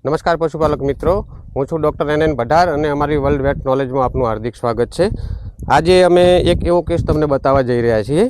નમસ્કાર પશુપાલક મિત્રો, હું છું ડૉક્ટર NN ભઢાર અને અમારી વર્લ્ડ વેટ નોલેજમાં આપનું હાર્દિક સ્વાગત છે। આજે અમે એક એવો કેસ તમને બતાવવા જઈ રહ્યા છીએ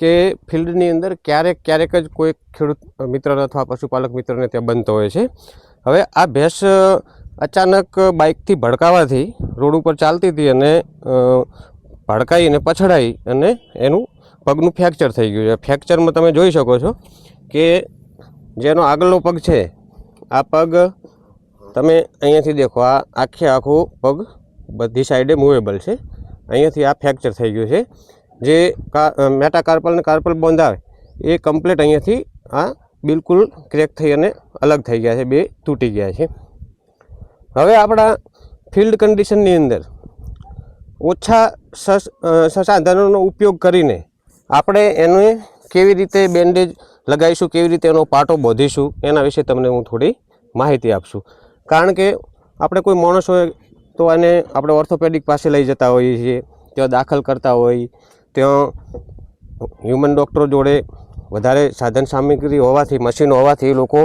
કે ફિલ્ડની અંદર ક્યારેક જ કોઈ ખેડૂત મિત્ર અથવા પશુપાલક મિત્રને ત્યાં બનતો હોય છે। હવે આ ભેંસ અચાનક બાઇકથી ભડકાવાથી રોડ ઉપર ચાલતી હતી અને ભડકાઈ અને પછડાઈ અને એનું પગનું ફ્રેક્ચર થઈ ગયું છે। ફ્રેક્ચરમાં તમે જોઈ શકો છો કે જેનો આગળનો પગ છે, આ પગ તમે અહીંયાથી દેખો, આ આખો પગ બધી સાઈડે મૂવેબલ છે। અહીંયાથી આ ફ્રેક્ચર થઈ ગયું છે। જે મેટાકાર્પલ અને કાર્પલ બોન્ડ આવે એ કમ્પ્લીટ અહીંયાથી આ બિલકુલ ક્રેક થઈ અને અલગ થઈ ગયા છે, બે તૂટી ગયા છે। હવે આપણા ફિલ્ડ કન્ડિશનની અંદર ઓછા સંસાધનોનો ઉપયોગ કરીને આપણે એને કેવી રીતે બેન્ડેજ લગાવીશું, કેવી રીતે એનો પાટો બાંધીશું, એના વિશે તમને હું થોડી માહિતી આપશું। કારણ કે આપણે કોઈ માણસ હોય તો એને આપણે ઓર્થોપેડિક પાસે લઈ જતા હોઈએ છીએ, ત્યાં દાખલ કરતા હોય, ત્યાં હ્યુમન ડૉક્ટરો જોડે વધારે સાધન સામગ્રી હોવાથી, મશીન હોવાથી લોકો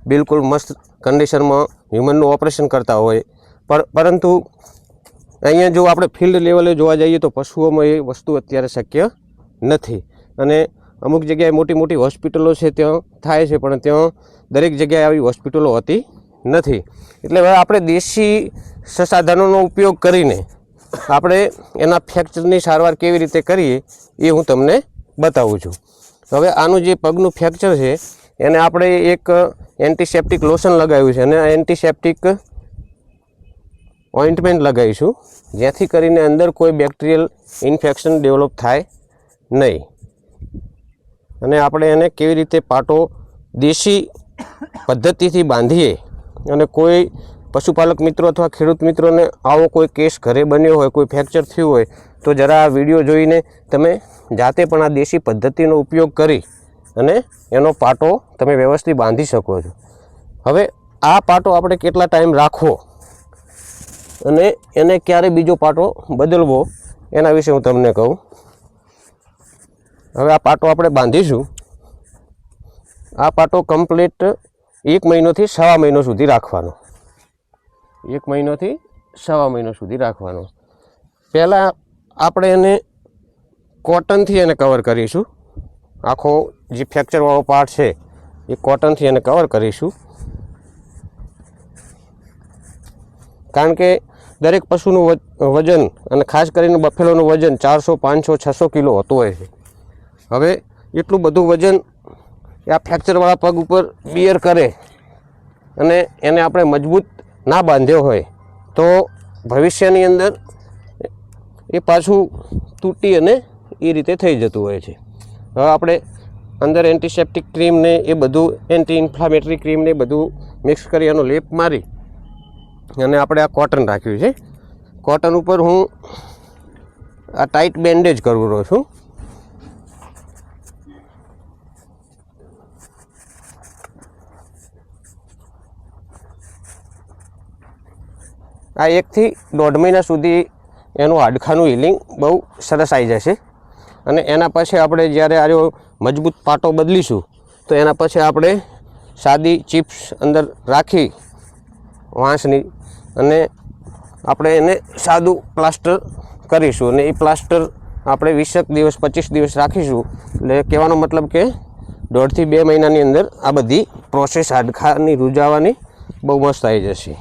બિલકુલ મસ્ત કન્ડિશનમાં હ્યુમનનું ઓપરેશન કરતા હોય, પરંતુ અહીંયા જો આપણે ફિલ્ડ લેવલે જોવા જઈએ તો પશુઓમાં એ વસ્તુ અત્યારે શક્ય નથી। અને અમુક જગ્યાએ મોટી મોટી હોસ્પિટલો છે ત્યાં થાય છે, પણ ત્યાં દરેક જગ્યાએ આવી હોસ્પિટલો હોતી નથી। એટલે હવે આપણે દેશી સંસાધનોનો ઉપયોગ કરીને આપણે એના ફ્રેક્ચરની સારવાર કેવી રીતે કરીએ એ હું તમને બતાવું છું। હવે આનું જે પગનું ફ્રેક્ચર છે એને આપણે એક એન્ટીસેપ્ટિક લોશન લગાવ્યું છે અને આ એન્ટીસેપ્ટિક ઓઇન્ટમેન્ટ લગાવીશું, જેથી કરીને અંદર કોઈ બેક્ટેરિયલ ઇન્ફેક્શન ડેવલપ થાય નહીં। અને આપણે એને કેવી રીતે પાટો દેશી પદ્ધતિથી બાંધીએ અને કોઈ પશુપાલક મિત્રો અથવા ખેડૂત મિત્રોને આવો કોઈ કેસ ઘરે બન્યો હોય, કોઈ ફ્રેક્ચર થયું હોય, તો જરા આ વિડીયો જોઈને તમે જાતે પણ આ દેશી પદ્ધતિનો ઉપયોગ કરી અને એનો પાટો તમે વ્યવસ્થિત બાંધી શકો છો। હવે આ પાટો આપણે કેટલા ટાઈમ રાખવો અને એને ક્યારે બીજો પાટો બદલવો એના વિશે હું તમને કહું। હવે આ પાટો આપણે બાંધીશું। આ પાટો કમ્પ્લીટ 1 મહિનોથી 1.25 મહિનો સુધી રાખવાનો, 1 મહિનોથી 1.25 મહિનો સુધી રાખવાનો। પહેલાં આપણે એને કોટનથી એને કવર કરીશું, આખો જે ફ્રેક્ચરવાળો પાર્ટ છે એ કોટનથી એને કવર કરીશું। કારણ કે દરેક પશુનું વજન અને ખાસ કરીને બફેલોનું વજન 400, 500, 600 કિલો હોતું હોય છે। હવે એટલું બધું વજન આ ફ્રેક્ચરવાળા પગ ઉપર બિયર કરે અને એને આપણે મજબૂત ના બાંધ્યો હોય તો ભવિષ્યની અંદર એ પાછું તૂટી અને એ રીતે થઈ જતું હોય છે। હવે આપણે અંદર એન્ટીસેપ્ટિક ક્રીમને એ બધું, એન્ટી ઇન્ફ્લામેટરી ક્રીમને એ બધું મિક્સ કરી એનો લેપ મારી અને આપણે આ કોટન રાખ્યું છે। કોટન ઉપર હું આ ટાઈટ બેન્ડેજ કરું રહ્યો છું। આ 1 થી 1.5 મહિના સુધી એનું હાડકાનું હિલિંગ બહુ સરસ આવી જશે અને એના પછી આપણે જ્યારે આનો મજબૂત પાટો બદલીશું તો એના પછી આપણે સાદી ચિપ્સ અંદર રાખી વાંસની અને આપણે એને સાદું પ્લાસ્ટર કરીશું અને એ પ્લાસ્ટર આપણે 20 દિવસ 25 દિવસ રાખીશું। એટલે કહેવાનો મતલબ કે 1.5 થી 2 મહિનાની અંદર આ બધી પ્રોસેસ હાડકાની રૂજાવાની બહુ મસ્ત આવી જશે।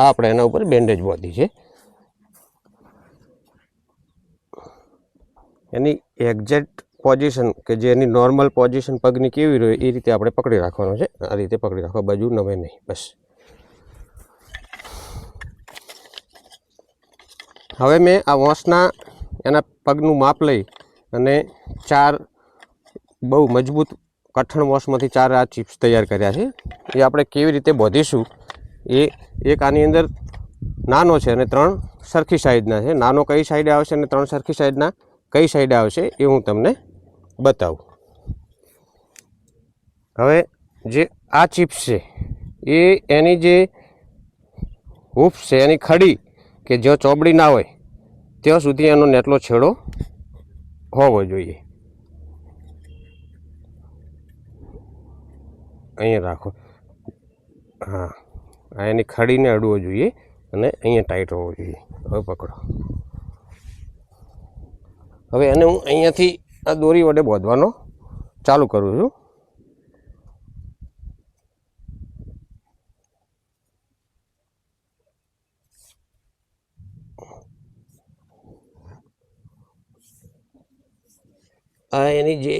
આ આપણે એના ઉપર બેન્ડેજ બાંધી છે, એની એક્ઝેક્ટ પોઝિશન કે જે એની નોર્મલ પોઝિશન પગની કેવી રહે એ રીતે આપણે પકડી રાખવાનો છે। આ રીતે પકડી રાખો, બાજુ નમે નહીં, બસ। હવે મેં આ વાંસના એના પગનું માપ લઈ અને 4 બહુ મજબૂત કઠણ વાંસમાંથી 4 આ ચિપ્સ તૈયાર કર્યા છે। એ આપણે કેવી રીતે બાંધીશું એ એક આની અંદર નાનો છે અને 3 સરખી સાઈઝના છે. નાનો કઈ સાઈડે આવશે અને 3 સરખી સાઈડના કઈ સાઈડે આવશે એ હું તમને બતાવું. હવે જે આ ચિપ્સ છે એ એની જે હૂફ છે એની ખડી કે જો ચોબડી ના હોય ત્યાં સુધી એનો નેટલો છેડો હોવો જોઈએ. અહીંયા રાખો. હા, આ એની ખડીને અડવો જોઈએ અને અહીંયા ટાઈટ હોવો જોઈએ. હવે પકડો. હવે એને હું અહીંયાથી આ દોરી વડે બાંધવાનો ચાલુ કરું છું. આ એની જે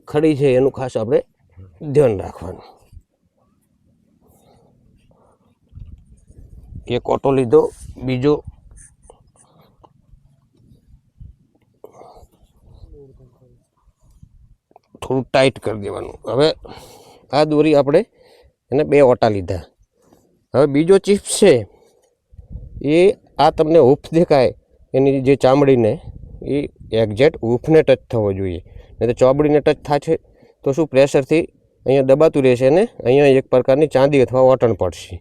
ખડી છે એનું ખાસ આપણે ધ્યાન રાખવાનું. એક ઓટો લીધો, બીજો થોડું ટાઈટ કરી દેવાનું. હવે આ દોરી આપણે એને 2 ઓટા લીધા. હવે બીજો ચિપ્સ છે એ આ તમને હૂફ દેખાય એની જે ચામડીને એ એક્ઝેક્ટ હૂફને ટચ થવો જોઈએ. નહીં તો ચોબડીને ટચ થશે તો શું પ્રેશરથી અહીંયા દબાતું રહેશે ને અહીંયા એક પ્રકારની ચાંદી અથવા ઓટણ પડશે.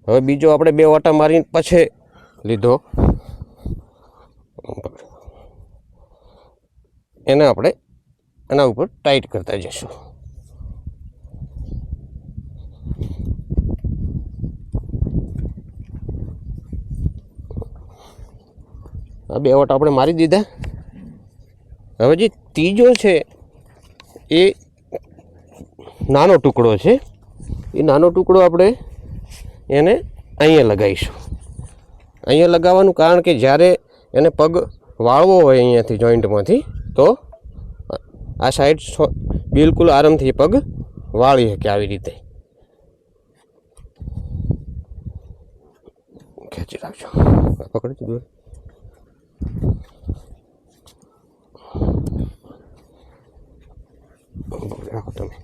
હવે બીજો આપણે 2 ઓટા મારીને પછી લીધો, એને આપણે એના ઉપર ટાઈટ કરતા જઈશું. આ 2 ઓટા આપણે મારી દીધા. હવે જે ત્રીજો છે એ નાનો ટુકડો છે. એ નાનો ટુકડો આપણે એને અહીંયા લગાવીશું. અહીંયા લગાવવાનું કારણ કે જ્યારે એને પગ વાળવો હોય અહીંયાથી જોઈન્ટમાંથી તો આ સાઈડ બિલકુલ આરામથી પગ વાળી શકે. આવી રીતે ખેંચી રાખજો. પકડી દો. રાખો તમે.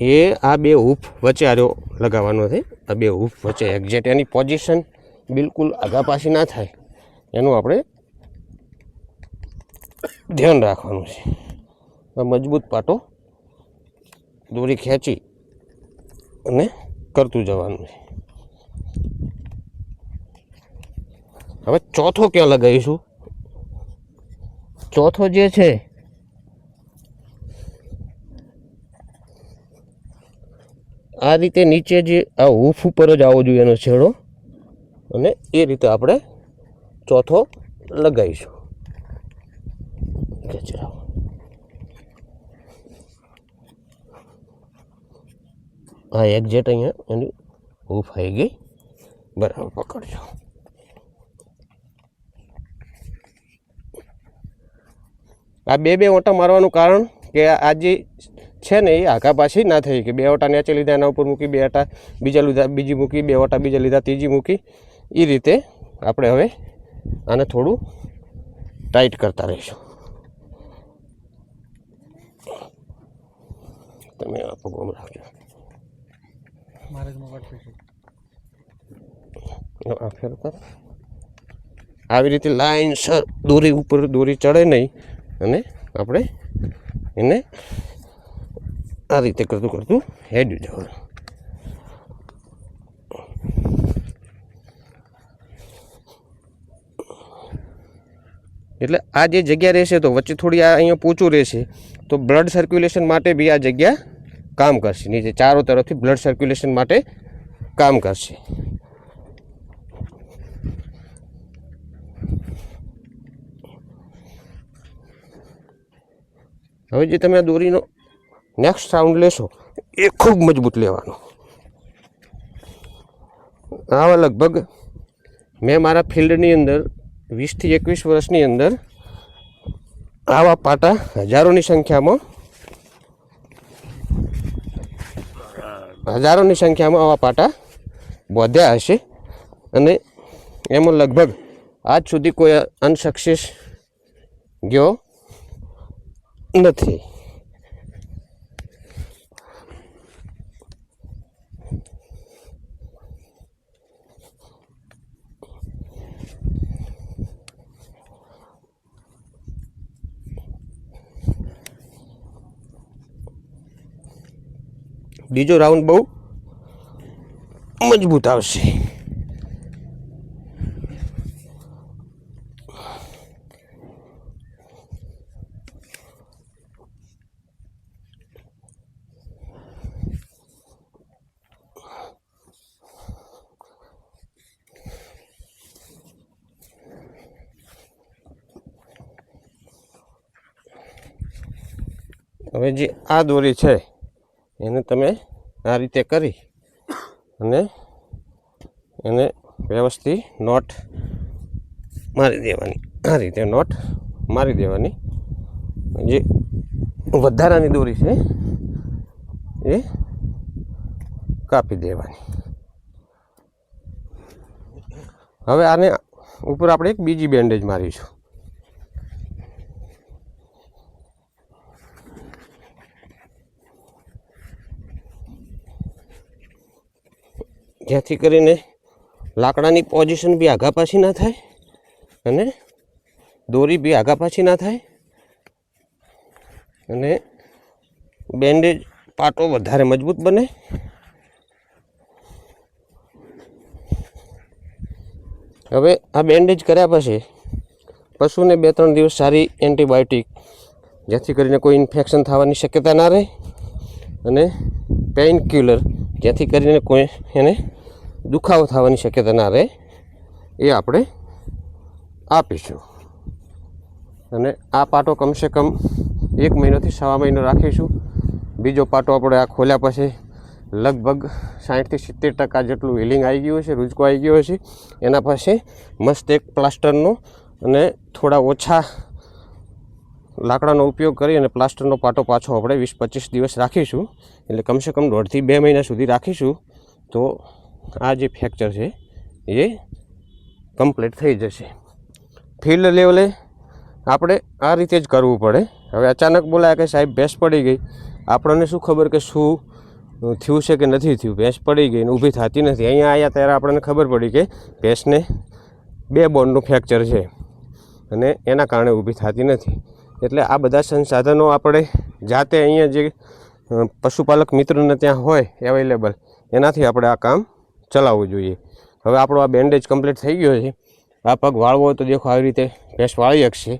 એ આ 2 હૂફ વચ્ચે આર્યો લગાવવાનો છે. આ 2 હૂફ વચ્ચે એક્ઝેક્ટ એની પોઝિશન બિલકુલ આગા પાછી ના થાય એનું આપણે ધ્યાન રાખવાનું છે. મજબૂત પાટો દોરી ખેંચી અને કરતું જવાનું છે. હવે ચોથો ક્યાં લગાવીશું? ચોથો જે છે આ રીતે નીચે જે આ હૂફ ઉપર જ આવવો જોઈએ એનો છેડો, અને એ રીતે આપણે ચોથો લગાવીશું. હા, એક્ઝેક્ટ અહીંયા એની હૂફ આવી ગઈ. બરાબર પકડજો. આ 2 ઓટા મારવાનું કારણ કે આ જે છે ને એ આગા પાછી ના થઈ કે 2 ઓટા નીચે લીધા એના ઉપર મૂકી, 2 ઓટા બીજા લીધા બીજી મૂકી, 2 ઓટા બીજા લીધા ત્રીજી મૂકી. એ રીતે આપણે હવે આને થોડું ટાઈટ કરતા રહીશું. તમે આ પગમાં રાખજો. આવી રીતે લાઈનસર દોરી ઉપર દોરી ચડે નહીં અને આપણે એને આ રીતે કરતું કરતું હેડ્યું જવાનું. એટલે આ જે જગ્યા રહેશે તો વચ્ચે થોડી આ અહીંયા પોચું રહેશે તો બ્લડ સર્ક્યુલેશન માટે બી આ જગ્યા કામ કરશે. નીચે ચારો તરફથી બ્લડ સર્ક્યુલેશન માટે કામ કરશે. હવે જે તમે આ દોરીનો નેક્સ્ટ રાઉન્ડ લેશો એ ખૂબ મજબૂત લેવાનો. આવા લગભગ મેં મારા ફિલ્ડની અંદર 20 થી 21 વર્ષની અંદર આવા પાટા હજારોની સંખ્યામાં આવા પાટા બાંધ્યા હશે, અને એમાં લગભગ આજ સુધી કોઈ અનસક્સેસ ગયો નથી. બીજો રાઉન્ડ બહુ મજબૂત આવશે. હવે જે આ દોરી છે એને તમે આ રીતે કરી અને એને વ્યવસ્થિત નોટ મારી દેવાની. આ રીતે નોટ મારી દેવાની. જે વધારાની દોરી છે એ કાપી દેવાની. હવે આને ઉપર આપણે એક બીજી બેન્ડેજ મારીશું. જેથી કરીને લાકડાની પોઝિશન બી આગા પાછી ના થાય અને દોરી બી આગા પાછી ના થાય અને બેન્ડેજ પાટો વધારે મજબૂત બને. હવે આ બેન્ડેજ કર્યા પછી પશુને 2-3 દિવસ સારી એન્ટીબાયોટિક, જેથી કરીને કોઈ ઇન્ફેક્શન થવાની શક્યતા ના રહે, અને પેઇન કિલર, જેથી કરીને કોઈ એને દુખાવો થવાની શક્યતા ના રહે, એ આપણે આપીશું. અને આ પાટો કમસે કમ 1 મહિનોથી 1.25 મહિનો રાખીશું. બીજો પાટો આપણે આ ખોલ્યા પછી લગભગ 60 થી 70% જેટલું હિલિંગ આવી ગયું હશે, રૂચકો આવી ગયો હશે. એના પછી મસ્ત એક પ્લાસ્ટરનો અને થોડા ઓછા લાકડાનો ઉપયોગ કરી અને પ્લાસ્ટરનો પાટો પાછો આપણે 20-25 દિવસ રાખીશું. એટલે કમસે કમ 1.5 થી 2 મહિના સુધી રાખીશું તો આ જે ફ્રેક્ચર છે એ કમ્પ્લીટ થઈ જશે. ફિલ્ડ લેવલે આપણે આ રીતે જ કરવું પડે. હવે અચાનક બોલાય કે સાહેબ ભેંસ પડી ગઈ, આપણને શું ખબર કે શું થયું છે કે નથી થયું. ભેંસ પડી ગઈ ને ઊભી થતી નથી. અહીંયા આવ્યા ત્યારે આપણને ખબર પડી કે ભેંસને 2 બોનનું ફ્રેક્ચર છે અને એના કારણે ઊભી થતી નથી. એટલે આ બધા સંસાધનો આપણે જાતે અહીંયા જે પશુપાલક મિત્રોને ત્યાં હોય અવેલેબલ, એનાથી આપણે આ કામ ચલાવવું જોઈએ. હવે આપણો આ બેન્ડેજ કમ્પ્લીટ થઈ ગયો છે. આ પગ વાળવો હોય તો દેખો આવી રીતે ભેંસ વાળી શકશે.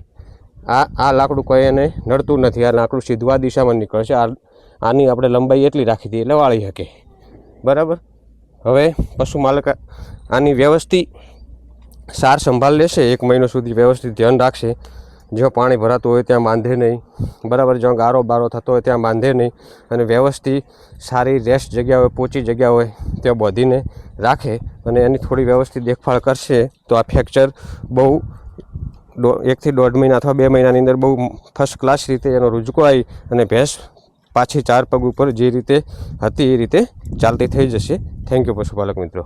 આ લાકડું કોઈ એને નડતું નથી. આ લાકડું સીધું આ દિશામાં નીકળશે. આની આપણે લંબાઈ એટલી રાખી દઈએ એટલે વાળી શકે. બરાબર. હવે પશુ માલક આની વ્યવસ્થિત સાર સંભાળ લેશે. 1 મહિનો સુધી વ્યવસ્થિત ધ્યાન રાખશે. જ્યાં પાણી ભરાતું હોય ત્યાં બાંધે નહીં, બરાબર. જ્યાં ગારો બારો થતો હોય ત્યાં બાંધે નહીં, અને વ્યવસ્થિત સારી રેસ્ટ જગ્યા હોય, પોચી જગ્યા હોય ત્યાં બાંધીને રાખે અને એની થોડી વ્યવસ્થિત દેખભાળ કરશે તો આ ફ્રેક્ચર બહુ 1 થી 1.5 મહિના અથવા 2 મહિનાની અંદર બહુ ફર્સ્ટ ક્લાસ રીતે એનો રૂજકો આવી અને ભેંસ પાછી 4 પગ ઉપર જે રીતે હતી એ રીતે ચાલતી થઈ જશે. થેન્ક યુ પશુપાલક મિત્રો.